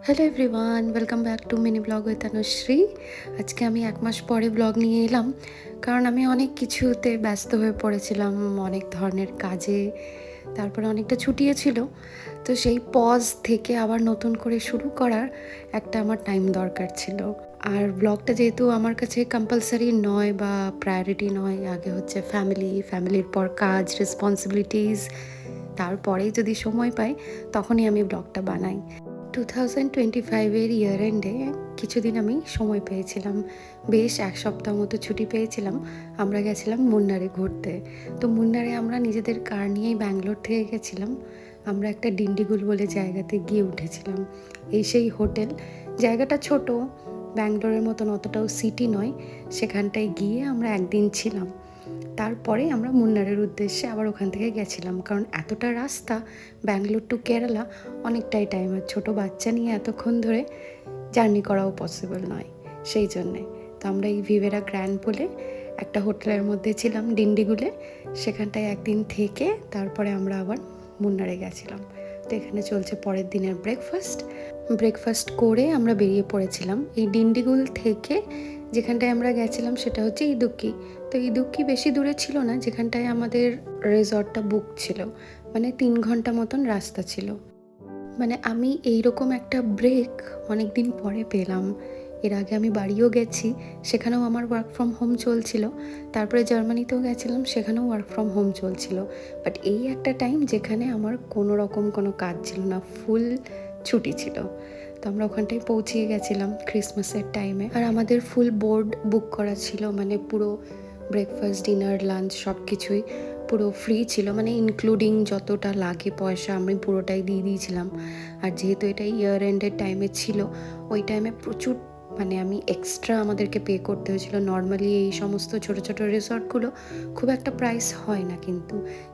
Hello everyone, welcome back to mini blog with Tanushree. আজকে আমি 1 মাস পরে ব্লগ নিয়ে এলাম, কারণ আমি অনেক কিছুতে ব্যস্ত হয়ে পড়েছিলাম, অনেক ধরনের কাজে। তারপরে অনেকটা ছুটিও ছিল, তো সেই পজ থেকে আবার নতুন করে শুরু করার একটা আমার টাইম দরকার ছিল। আর ব্লগটা যেহেতু আমার কাছে কম্পালসারি নয় বা প্রায়োরিটি নয়, আগে হচ্ছে ফ্যামিলির পর কাজ, রেসপন্সিবিলিটিস, তারপরেই যদি সময় পাই তখনই আমি ব্লগটা বানাই। 2025-এর ইয়ার এন্ডে কিছুদিন আমি সময় পেয়েছিলাম, বেশ 1 সপ্তাহ মতো ছুটি পেয়েছিলাম। আমরা গেছিলাম মুন্নারে ঘুরতে। তো মুন্নারে আমরা নিজেদের কার নিয়েই ব্যাঙ্গালোর থেকে গেছিলাম। আমরা একটা ডিন্ডিগুল বলে জায়গাতে গিয়ে উঠেছিলাম। এই সেই হোটেল, জায়গাটা ছোট, ব্যাঙ্গালোরের মতন অতটাও সিটি নয়। সেখানটায় গিয়ে আমরা একদিন ছিলাম, তারপরে আমরা মুন্নারের উদ্দেশ্যে আবার ওখান থেকে গেছিলাম, কারণ এতটা রাস্তা ব্যাঙ্গালোর টু কেরালা অনেকটাই টাইম, আর ছোটো বাচ্চা নিয়ে এতক্ষণ ধরে জার্নি করাও পসিবল নয়। সেই জন্যে তো আমরা এই ভিভেরা গ্র্যান্ড বলে একটা হোটেলের মধ্যে ছিলাম ডিন্ডিগুলে। সেখানটায় একদিন থেকে তারপরে আমরা আবার মুন্নারে গেছিলাম। তো এখানে চলছে পরের দিনের ব্রেকফাস্ট করে আমরা বেরিয়ে পড়েছিলাম এই ডিন্ডিগুল থেকে। যেখানটায় আমরা গেছিলাম সেটা হচ্ছে ইদুক্কি। তো ইদুক্কি বেশি দূরে ছিল না, যেখানটায় আমাদের রিসর্টটা বুক ছিল, মানে 3 ঘন্টা মতন রাস্তা ছিল। মানে আমি এইরকম একটা ব্রেক অনেক দিন পরে পেলাম। এর আগে আমি বাড়িও গেছি, সেখানেও আমার ওয়ার্ক ফ্রম হোম চলছিল। তারপরে জার্মানিতেও গেছিলাম, সেখানেও ওয়ার্ক ফ্রম হোম চলছিল। বাট এই একটা টাইম যেখানে আমার কোনো রকম কোনো কাজ ছিল না, ফুল ছুটি ছিল। তো আমরা ওখানটায় পৌঁছিয়ে গেছিলাম ক্রিসমাসের টাইমে, আর আমাদের ফুল বোর্ড বুক করা ছিল, মানে পুরো ব্রেকফাস্ট, ডিনার, লাঞ্চ সব কিছুই পুরো ফ্রি ছিল, মানে ইনক্লুডিং যতটা লাগে পয়সা আমি পুরোটাই দিয়ে দিয়েছিলাম। আর যেহেতু এটা ইয়ার এন্ডের টাইমে ছিল, ওই টাইমে প্রচুর মানে আমি এক্সট্রা আমাদেরকে পে করতে হয়েছিল। নর্মালি এই সমস্ত ছোটো ছোটো রিসর্টগুলো খুব একটা প্রাইস হয় না,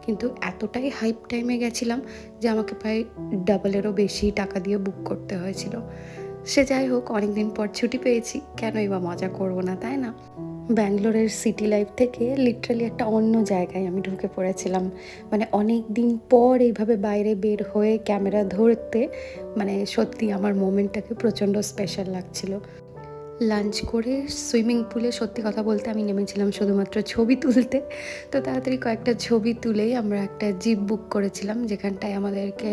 কিন্তু এতটাই হাইপ টাইমে গেছিলাম যে আমাকে প্রায় ডাবলেরও বেশি টাকা দিয়ে বুক করতে হয়েছিল। সে যাই হোক, অনেকদিন পর ছুটি পেয়েছি, কেনই বা মজা করব না, তাই না? ব্যাঙ্গালোরের সিটি লাইফ থেকে লিটারালি একটা অন্য জায়গায় আমি ঢুকে পড়েছিলাম। মানে অনেক দিন পর এইভাবে বাইরে বের হয়ে ক্যামেরা ধরতে, মানে সত্যি আমার মোমেন্টটাকে প্রচণ্ড স্পেশাল লাগছিল। লাঞ্চ করে সুইমিং পুলে সত্যি কথা বলতে আমি নেমেছিলাম শুধুমাত্র ছবি তুলতে। তো তাড়াতাড়ি কয়েকটা ছবি তুলেই আমরা একটা জিপ বুক করেছিলাম, যেখানটায় আমাদেরকে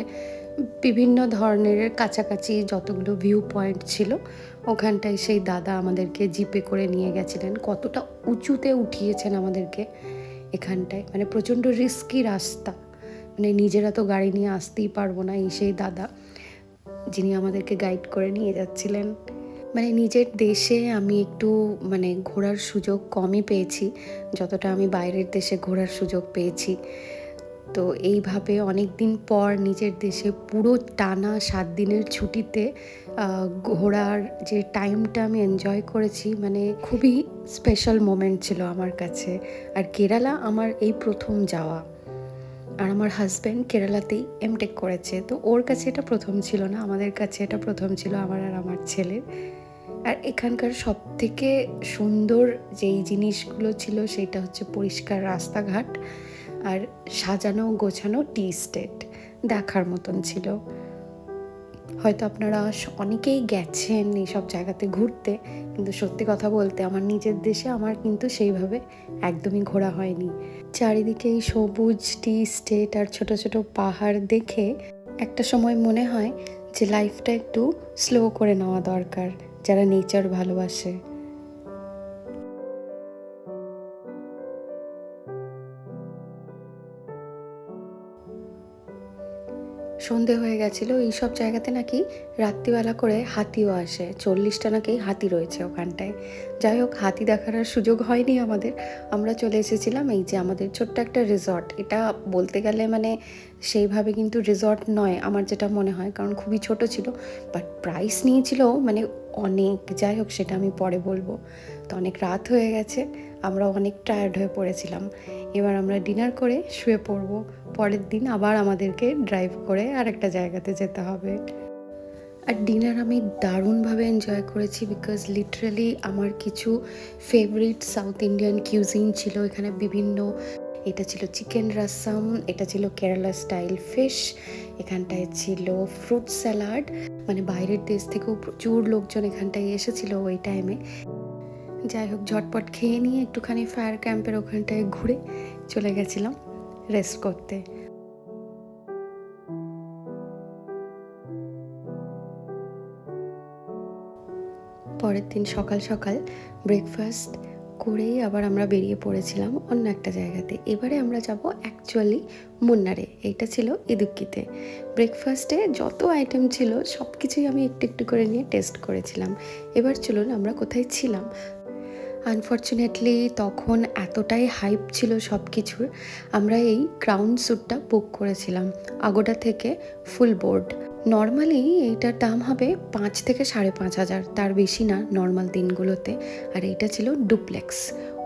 বিভিন্ন ধরনের কাছাকাছি যতগুলো ভিউ পয়েন্ট ছিল ওখানটায় সেই দাদা আমাদেরকে জিপে করে নিয়ে গেছিলেন। কতটা উঁচুতে উঠিয়েছেন আমাদেরকে এখানটায়, মানে প্রচণ্ড রিস্কি রাস্তা, মানে নিজেরা তো গাড়ি নিয়ে আসতেই পারবো না। এই সেই দাদা যিনি আমাদেরকে গাইড করে নিয়ে যাচ্ছিলেন। মানে নিজের দেশে আমি একটু মানে ঘোরার সুযোগ কমই পেয়েছি যতটা আমি বাইরের দেশে ঘোরার সুযোগ পেয়েছি। তো এইভাবে অনেক দিন পর নিজের দেশে পুরো টানা 7 দিনের ছুটিতে ঘোরার যে টাইমটা আমি এনজয় করেছি, মানে খুবই স্পেশাল মোমেন্ট ছিল আমার কাছে। আর কেরালা আমার এই প্রথম যাওয়া, আর আমার হাজব্যান্ড কেরালাতেই এমটেক করেছে, তো ওর কাছে এটা প্রথম ছিল না, আমাদের কাছে এটা প্রথম ছিল, আমার আর আমার ছেলের। আর এখানকার সবথেকে সুন্দর যেই জিনিসগুলো ছিল সেটা হচ্ছে পরিষ্কার রাস্তাঘাট আর সাজানো গোছানো টি স্টেট, দেখার মতন ছিল। হয়তো আপনারা অনেকেই গেছেন এইসব জায়গাতে ঘুরতে, কিন্তু সত্যি কথা বলতে আমার নিজের দেশে আমার কিন্তু সেইভাবে একদমই ঘোরা হয়নি। চারিদিকে এই সবুজ টি স্টেট আর ছোট ছোট পাহাড় দেখে একটা সময় মনে হয় যে লাইফটা একটু স্লো করে নেওয়া দরকার, যারা নেচার ভালোবাসে। সন্ধে হয়ে গেছিলো। এইসব জায়গাতে নাকি রাত্রিবেলা করে হাতিও আসে, 40টা নাকি হাতি রয়েছে ওখানটায়। যাই হোক, হাতি দেখার আর সুযোগ হয়নি আমাদের। আমরা চলে এসেছিলাম এই যে আমাদের ছোট্ট একটা রিসর্ট। এটা বলতে গেলে মানে সেইভাবে কিন্তু রিসর্ট নয় আমার যেটা মনে হয়, কারণ খুবই ছোট ছিল। বাট প্রাইস নিয়েছিল মানে অনেক। যাই হোক, সেটা আমি পরে বলবো। তো অনেক রাত হয়ে গেছে, আমরা অনেক টায়ার্ড হয়ে পড়েছিলাম। এবার আমরা ডিনার করে শুয়ে পড়বো। পরের দিন আবার আমাদেরকে ড্রাইভ করে আরেকটা জায়গাতে যেতে হবে। আর ডিনার আমি দারুণভাবে এনজয় করেছি, বিকজ লিটারালি আমার কিছু ফেভারিট সাউথ ইন্ডিয়ান কিউজিন ছিল এখানে। বিভিন্ন এটা ছিল চিকেন রাসাম, এটা ছিল কেরালা স্টাইল ফিশ, এখানটায় ছিল ফ্রুট স্যালাড। মানে বাইরের দেশ থেকেও প্রচুর লোকজন এখানটায় এসেছিল ওই টাইমে। যাই হোক, ঝটপট খেয়ে নিয়ে একটুখানি ফায়ার ক্যাম্পের ওখানটায় ঘুরে চলে গেছিলাম রেস্ট করতে। পরের দিন সকাল সকাল ব্রেকফাস্ট করেই আবার আমরা বেরিয়ে পড়েছিলাম অন্য একটা জায়গাতে। এবারে আমরা যাব অ্যাকচুয়ালি মুন্নারে। এইটা ছিল ইদুক্কিতে। ব্রেকফাস্টে যত আইটেম ছিল সব কিছুই আমি একটু একটু করে নিয়ে টেস্ট করেছিলাম। এবার চলুন আমরা কোথায় ছিলাম। আনফর্চুনেটলি তখন এতটাই হাইপ ছিল সব কিছুর, আমরা এই ক্রাউন স্যুটটা বুক করেছিলাম আগোডা থেকে ফুল বোর্ড। নর্মালি এইটার দাম হবে 5 থেকে 5,500, তার বেশি না নর্মাল দিনগুলোতে। আর এইটা ছিল ডুপ্লেক্স,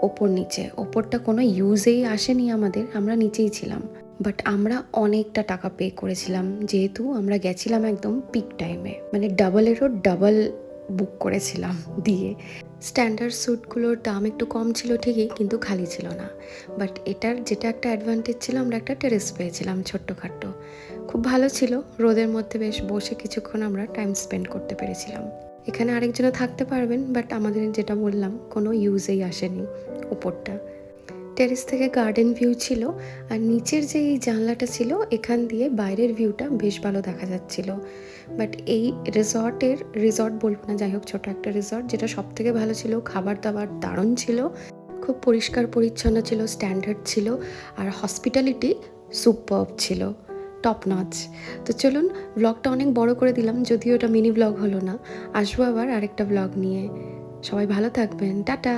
ওপর নিচে। ওপরটা কোনো ইউজেই আসেনি আমাদের, আমরা নিচেই ছিলাম। বাট আমরা অনেকটা টাকা পে করেছিলাম, যেহেতু আমরা গেছিলাম একদম পিক টাইমে, মানে ডাবলেরও ডাবল বুক করেছিলাম দিয়ে। স্ট্যান্ডার্ড স্যুটগুলোর দাম একটু কম ছিল ঠিকই, কিন্তু খালি ছিল না। বাট এটার যেটা একটা অ্যাডভান্টেজ ছিল, আমরা একটা টেরেস পেয়েছিলাম ছোট্টখাট্টো, খুব ভালো ছিল। রোদের মধ্যে বেশ বসে কিছুক্ষণ আমরা টাইম স্পেন্ড করতে পেরেছিলাম। এখানে আরেকজনও থাকতে পারবেন, বাট আমাদের যেটা বললাম কোনো ইউজেই আসেনি উপরটা। টেরেস থেকে গার্ডেন ভিউ ছিল, আর নিচের যে এই জানলাটা ছিল এখান দিয়ে বাইরের ভিউটা বেশ ভালো দেখা যাচ্ছিল। বাট এই রিসর্ট বলবো না, যাই হোক ছোটো একটা রিসর্ট, যেটা সব থেকে ভালো ছিল, খাবার দাবার দারুণ ছিল, খুব পরিষ্কার পরিচ্ছন্ন ছিল, স্ট্যান্ডার্ড ছিল, আর হসপিটালিটি সুপারব ছিল, টপ নচ। তো চলুন, ব্লগটা অনেক বড় করে দিলাম, যদিও এটা মিনি ব্লগ হলো না। আসবো আবার আরেকটা ব্লগ নিয়ে। সবাই ভালো থাকবেন, টাটা।